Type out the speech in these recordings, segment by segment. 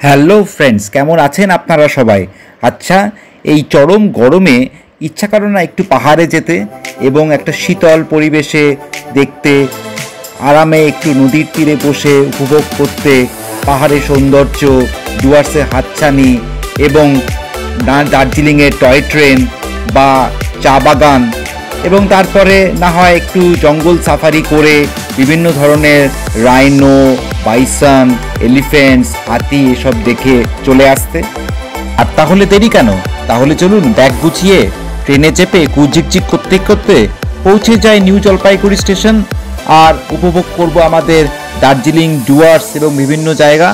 Hello friends, কেমন আছেন আপনারা সবাই? আচ্ছা, এই চরম গরমে ইচ্ছা করে না একটু পাহাড়ে যেতে এবং একটা শীতল পরিবেশে দেখতে, আরামে একটু নদীর তীরে বসে উপভোগ করতে পাহাড়ের সৌন্দর্য, ডুয়ার্সের হাতছানি এবং দার্জিলিংয়ের টয় ট্রেন বা চা বাগান, এবং তারপরে না হয় একটু জঙ্গল সাফারি করে বিভিন্ন ধরনের রাইনো, বাইসন, এলিফ্যান্টস, হাতি এসব দেখে চলে আসতে। আর তাহলে দেরি কেন? তাহলে চলুন ব্যাগ গুছিয়ে ট্রেনে চেপে কুচিকচিক করতে করতে পৌঁছে যায় নিউ জলপাইগুড়ি স্টেশন আর উপভোগ করব আমাদের দার্জিলিং, ডুয়ার্স এবং বিভিন্ন জায়গা।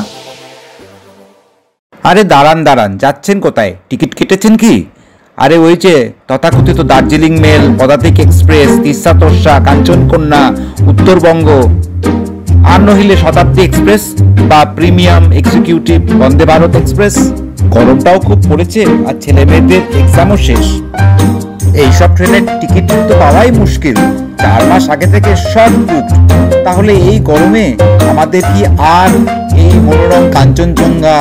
আরে দাঁড়ান, যাচ্ছেন কোথায়? টিকিট কেটেছেন কি? আরে ওই যে তথাকথিত দার্জিলিং মেল, পদাতিক এক্সপ্রেস, তিস্তা তোর্ষা, কাঞ্চনকন্যা, উত্তরবঙ্গ, আর নহিলে শতাব্দী এক্সপ্রেস বা premium executive Vande Bharat express. গরমটাও খুব পড়েছে আর ছেলে মেয়েদের এক্সামও শেষ। এইসব ট্রেনের টিকিট তো পাওয়াই মুশকিল, 4 মাস আগে থেকে সব বুক। তাহলে এই গরমে আমাদের কি আর এই মনোরম কাঞ্চনজঙ্ঘা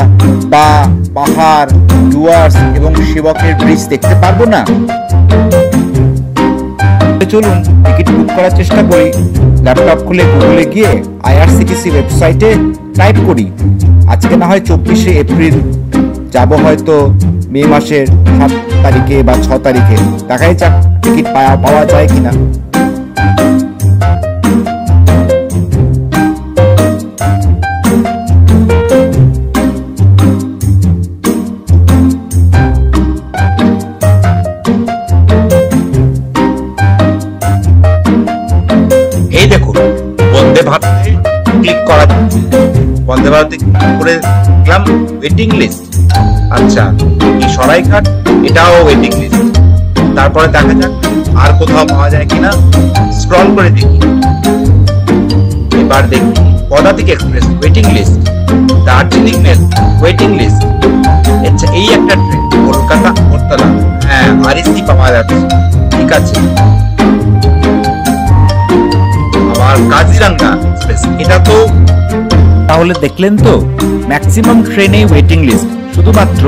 বা পাহাড়, ডুয়ার্স এবং শিবকের ব্রিজ দেখতে পারবো না? চলুন টিকিট বুক করার চেষ্টা করি। ল্যাপটপ খুলে গুগলে গিয়ে আইআরসিটিসি ওয়েবসাইটে টাইপ করি। আজকে না হয় 24শে এপ্রিল, যাব হয়তো মে মাসের 7 তারিখে বা 6 তারিখে। দেখাই যাক টিকিট পাওয়া যায় কিনা। এই দেখুন, বন্দে ভারতে ক্লিক করা যাচ্ছে। বন্দে ভারতে করে দেখলাম ওয়েটিং লিস্ট। আচ্ছা, এই সরাইঘাট, এটাও ওয়েটিং লিস্ট। তারপরে দেখা যাক আর কোথাও পাওয়া যায় কিনা। স্ক্রল করে দেখি। এবার দেখি Padatik express waiting list, Darjeeling mail waiting list. আচ্ছা, এই একটা ট্রেন কলকাতা আগরতলা, হ্যাঁ আরএসি পাওয়া যাচ্ছে, ঠিক আছে। আবার কাজিরাঙ্গা এক্সপ্রেস, এটা তো তাহলে দেখলেন তো, ম্যাক্সিমাম ট্রেনে ওয়েটিং লিস্ট। শুধুমাত্র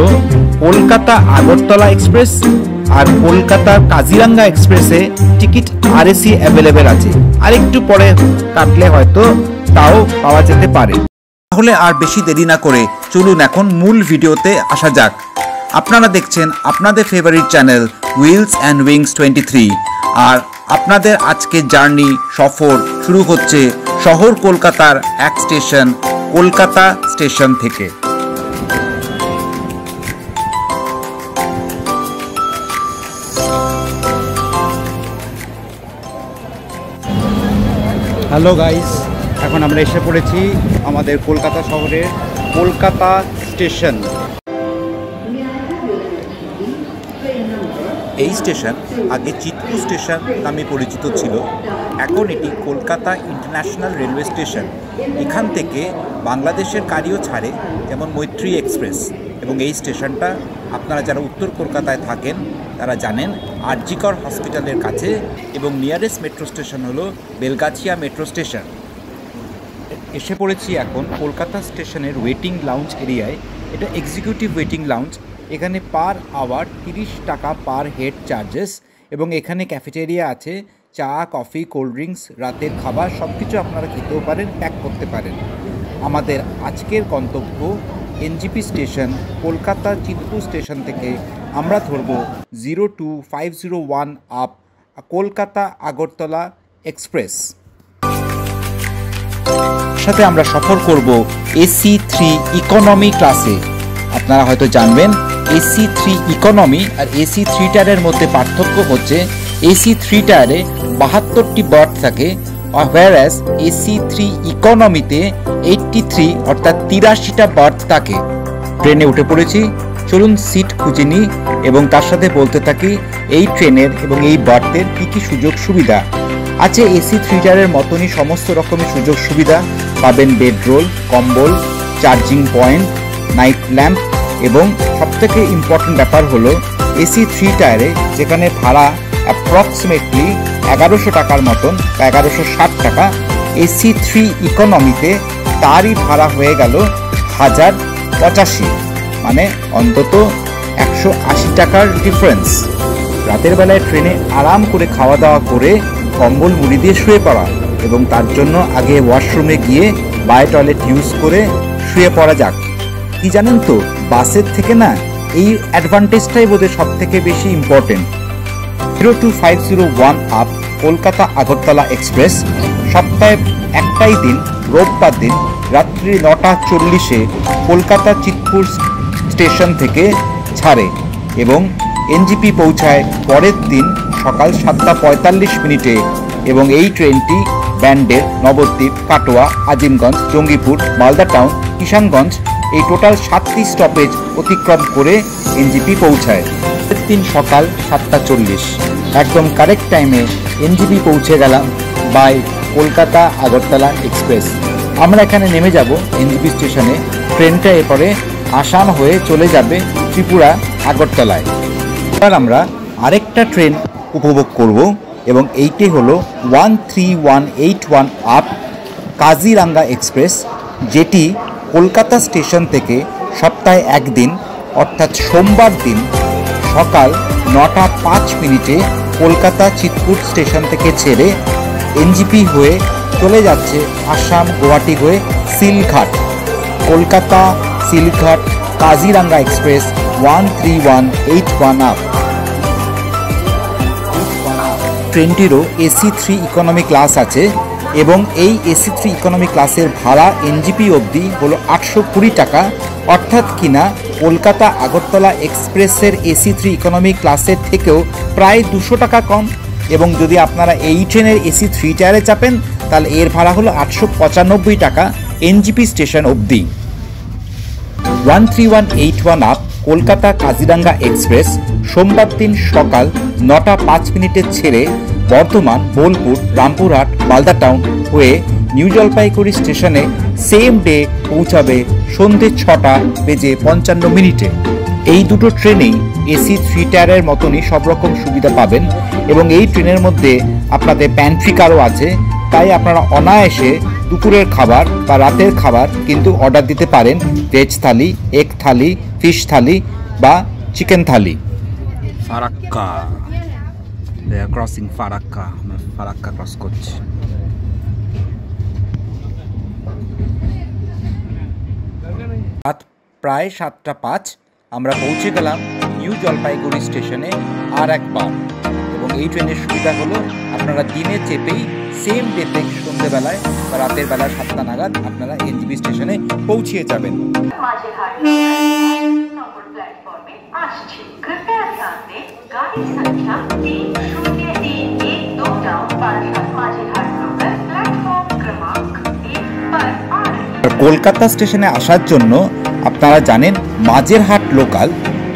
কলকাতা আগরতলা এক্সপ্রেস আর কলকাতা কাজিরাঙ্গা এক্সপ্রেসে টিকিট আরএসি অ্যাভেলেবেল আছে। আর একটু পরে কাটলে হয়তো তাও পাওয়া যেতে পারে। তাহলে আর বেশি দেরি না করে চলুন এখন মূল ভিডিওতে আসা যাক। আপনারা দেখছেন আপনাদের favourite channel wheels and wings 23, আর আপনাদের আজকের জার্নি সফর শুরু হচ্ছে শহর কলকাতার এক স্টেশন, কলকাতা স্টেশন থেকে। হ্যালো গাইস, এখন আমরা এসে পড়েছি আমাদের কলকাতা শহরের কলকাতা স্টেশন। এই স্টেশন আগে চিতপুর স্টেশন নামে পরিচিত ছিল, এখন এটি কলকাতা ইন্টারন্যাশনাল রেলওয়ে স্টেশন। এখান থেকে বাংলাদেশের গাড়িও ছাড়ে, যেমন মৈত্রী এক্সপ্রেস। এবং এই স্টেশনটা আপনারা যারা উত্তর কলকাতায় থাকেন তারা জানেন, আরজি কর হসপিটালের কাছে, এবং নিয়ারেস্ট মেট্রো স্টেশন হলো বেলগাছিয়া মেট্রো স্টেশন। এসে পড়েছি এখন কলকাতা স্টেশনের ওয়েটিং লাউঞ্জ এরিয়ায়। এটা এক্সিকিউটিভ ওয়েটিং লাউঞ্জ। এখানে পার আওয়ার 30 টাকা পার হেড চার্জেস, এবং এখানে ক্যাফেটেরিয়া আছে, চা, কফি, কোল্ড ড্রিঙ্কস, রাতের খাবার সব কিছু আপনারা খেতেও পারেন, প্যাক করতে পারেন। আমাদের আজকের গন্তব্য NJP station, Kolkata Chitpur station থেকে আমরা ধরব 02501 আপ কলকাতা আগরতলা এক্সপ্রেস। সাথে আমরা সফর করব AC 3 ইকোনমি ক্লাসে। আপনারা হয়তো জানবেন AC 3 ইকোনমি আর AC 3 টায়ারের মধ্যে পার্থক্য হচ্ছে AC 3 টায়ারে 72টি বার্থ থাকে, whereas AC 3 ইকোনমিতে 83 অর্থাৎ 83টা বার্থ থাকে। ট্রেনে উঠে পড়েছি, চলুন সিট খুঁজে নিই এবং তার সাথে বলতে থাকি এই ট্রেনের এবং এই বার্থের কী কী সুযোগ সুবিধা আছে। AC 3 টায়ারের মতনই সমস্ত রকমের সুযোগ সুবিধা পাবেন। বেডরোল, কম্বল, চার্জিং পয়েন্ট, নাইট ল্যাম্প, এবং সবথেকে ইম্পর্টেন্ট ব্যাপার হলো AC 3 টায়ারে যেখানে ভাড়া অ্যাপ্রক্সিমেটলি 1100 টাকার মতন বা 1160 টাকা, AC 3 ইকোনমিতে তারই ভাড়া হয়ে গেল 1000 85, মানে অন্তত 180 টাকার ডিফারেন্স। রাতের বেলায় ট্রেনে আরাম করে খাওয়া দাওয়া করে কম্বল মুড়ি দিয়ে শুয়ে পড়া এবং তার জন্য আগে ওয়াশরুমে গিয়ে বায়ো টয়লেট ইউজ করে শুয়ে পড়া যাক। কি জানেন তো, বাসের থেকে না এই অ্যাডভান্টেজটাই বোধহয় সব থেকে বেশি important. 02501 up Kolkata Agartala express সপ্তাহে একটাই দিন, রোববার দিন রাত্রি 9:40 কলকাতা চিতপুর স্টেশন থেকে ছাড়ে এবং এনজিপি পৌঁছায় পরের দিন সকাল 7:45 এবং এই ট্রেনটি ব্যান্ডেল, নবদ্বীপ, কাটোয়া, আজিমগঞ্জ, জঙ্গিপুর, মালদা টাউন, কিষানগঞ্জ এই টোটাল 7টি স্টপেজ অতিক্রম করে এনজিপি পৌঁছায়। পরের দিন সকাল 7:40 একদম কারেক্ট টাইমে এনজিপি পৌঁছে গেলাম বাই কলকাতা আগরতলা এক্সপ্রেস। আমরা এখানে নেমে যাব এনজিপি স্টেশনে। ট্রেনটা এরপরে আসাম হয়ে চলে যাবে ত্রিপুরা আগরতলায়। এবার আমরা আরেকটা ট্রেন উপভোগ করব এবং এইটি হলো 13181 আপ কাজিরাঙ্গা এক্সপ্রেস, যেটি কলকাতা স্টেশন থেকে সপ্তাহে একদিন অর্থাৎ সোমবার দিন সকাল 9:05 কলকাতা চিতপুর স্টেশন থেকে ছেড়ে এনজিপি হয়ে চলে যাচ্ছে আসাম গুয়াহাটি হয়ে সিলঘাট। Kolkata Silghat Kaziranga express 13181 up. ট্রেনটিরও AC 3 ইকোনমি ক্লাস আছে এবং এই AC 3 ইকোনমি ক্লাসের ভাড়া এনজিপি অবধি হলো 820 টাকা, অর্থাৎ কিনা কলকাতা আগরতলা এক্সপ্রেসের AC 3 ইকোনমি ক্লাসের থেকেও প্রায় 200 টাকা কম। এবং যদি আপনারা এই ট্রেনের AC 3 টায়ারে চাপেন তাহলে এর ভাড়া হলো 895 টাকা এনজিপি স্টেশন অবধি। 13181 আপ কলকাতা কাজিরাঙ্গা এক্সপ্রেস সোমবার দিন সকাল 9:05 ছেড়ে বর্ধমান, বোলপুর, রামপুরহাট, মালদা টাউন হয়ে নিউ জলপাইগুড়ি স্টেশনে সেম ডে পৌঁছাবে সন্ধ্যে 6:55। এই দুটো ট্রেনেই AC 3 টায়ারের মতনই সব রকম সুবিধা পাবেন এবং এই ট্রেনের মধ্যে আপনাদের প্যান্ট্রি কারও আছে, তাই আপনারা অনায়াসে দুপুরের খাবার বা রাতের খাবার কিন্তু অর্ডার দিতে পারেন। ভেজ থালি, এগ থালি, ফিশ থালি বা chicken thali. Farakka, they are crossing Farakka, আমরা ফারাক্কা ক্রস করছি। রাত প্রায় 7:05 আমরা পৌঁছে গেলাম নিউ জলপাইগুড়ি স্টেশনে আর একবার। এবং এই ট্রেনের সুবিধা হলো আপনারা দিনে চেপেই সেম ডেতে সন্ধ্যেবেলায় বা রাতের বেলা 7টা নাগাদ আপনারা এনজিপি স্টেশনে পৌঁছিয়ে যাবেন। কলকাতা স্টেশনে আসার জন্য আপনারা জানেন মাঝেরহাট লোকাল,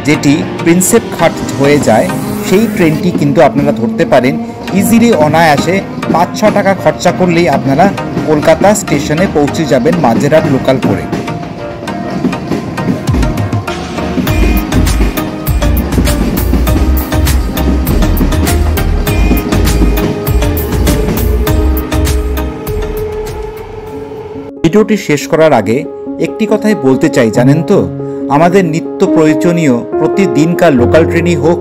যেটি প্রিন্সেপ ঘাট হয়ে যায়, সেই ট্রেনটি কিন্তু আপনারা ধরতে পারেন ইজিলি। অনায়াসে 5-6 টাকা খরচা করলেই আপনারা কলকাতা স্টেশনে পৌঁছে যাবেন মাঝেরহাট লোকাল করে। ভিডিওটি শেষ করার আগে একটি কথাই বলতে চাই, জানেন তো, আমাদের নিত্য প্রয়োজনীয় প্রতিদিনকার লোকাল ট্রেনই হোক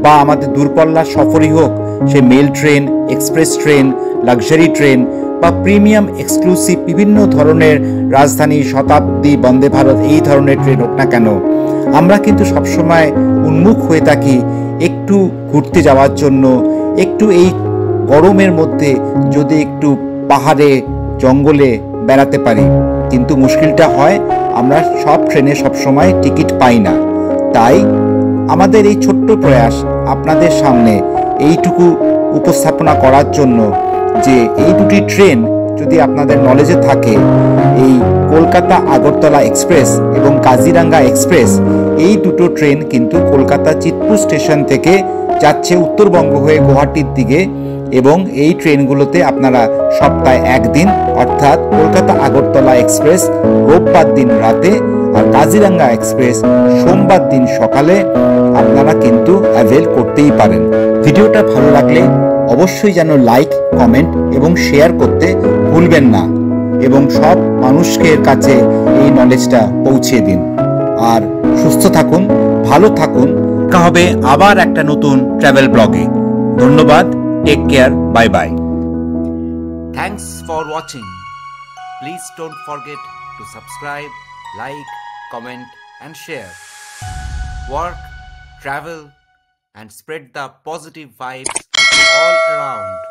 বা আমাদের দূরপাল্লার সফরই হোক, সে mail train, express train, luxury train বা প্রিমিয়াম এক্সক্লুসিভ বিভিন্ন ধরনের রাজধানী, শতাব্দী, বন্দে ভারত এই ধরনের ট্রেন হোক না কেন, আমরা কিন্তু সবসময় উন্মুখ হয়ে থাকি একটু ঘুরতে যাওয়ার জন্য। একটু এই গরমের মধ্যে যদি একটু পাহাড়ে জঙ্গলে বেড়াতে পারি, কিন্তু মুশকিলটা হয় আমরা সব ট্রেনে সবসময় টিকিট পাই না। তাই আমাদের এই ছোট্ট প্রয়াস আপনাদের সামনে এইটুকু উপস্থাপনা করার জন্য যে এই দুটি ট্রেন যদি আপনাদের নলেজে থাকে, এই কলকাতা আগরতলা এক্সপ্রেস এবং কাজিরাঙ্গা এক্সপ্রেস, এই দুটো ট্রেন কিন্তু কলকাতা চিতপুর স্টেশন থেকে যাচ্ছে উত্তরবঙ্গ হয়ে গুয়াহাটির দিকে এবং এই ট্রেনগুলোতে আপনারা সপ্তাহে একদিন অর্থাৎ কলকাতা আগরতলা এক্সপ্রেস রোববার দিন রাতে আর কাজিরাঙ্গা এক্সপ্রেস সোমবার দিন সকালে আপনারা কিন্তু অ্যাভেল করতেই পারেন। ভিডিওটা ভালো লাগলে অবশ্যই যেন লাইক, কমেন্ট এবং শেয়ার করতে ভুলবেন না এবং সব মানুষের কাছে এই নলেজটা পৌঁছে দিন। আর সুস্থ থাকুন, ভালো থাকুন। দেখা হবে আবার একটা নতুন ট্রাভেল ব্লগে। ধন্যবাদ, take care, bye bye. Thanks for watching. Please don't forget to subscribe, like, comment and share. Work, travel and spread the positive vibes all around.